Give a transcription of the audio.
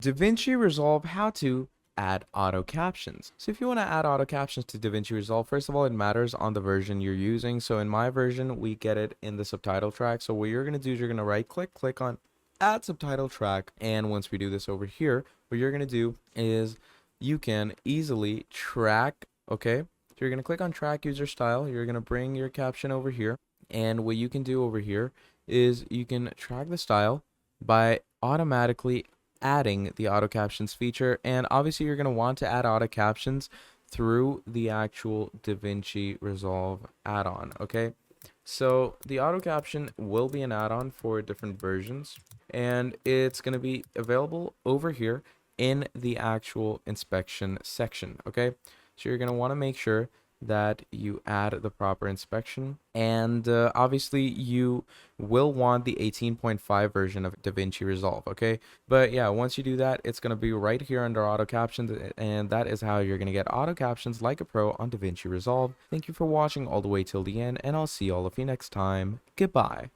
DaVinci Resolve how to add auto captions. So if you want to add auto captions to DaVinci Resolve, first of all, it matters on the version you're using. So in my version, we get it in the subtitle track. So what you're going to do is you're going to right click on add subtitle track. And once we do this over here, what you're going to do is you can easily track, okay? So you're going to click on track user style. You're going to bring your caption over here. And what you can do over here is you can track the style by automatically adding the auto captions feature. And obviously you're going to want to add auto captions through the actual DaVinci Resolve add-on. Okay, so the auto caption will be an add-on for different versions, and it's going to be available over here in the actual inspection section. Okay, so you're going to want to make sure that you add the proper inspection, and obviously you will want the 18.5 version of DaVinci Resolve. Okay, but yeah, once you do that, it's going to be right here under auto captions, and that is how you're going to get auto captions like a pro on DaVinci Resolve. Thank you for watching all the way till the end, and I'll see all of you next time. Goodbye.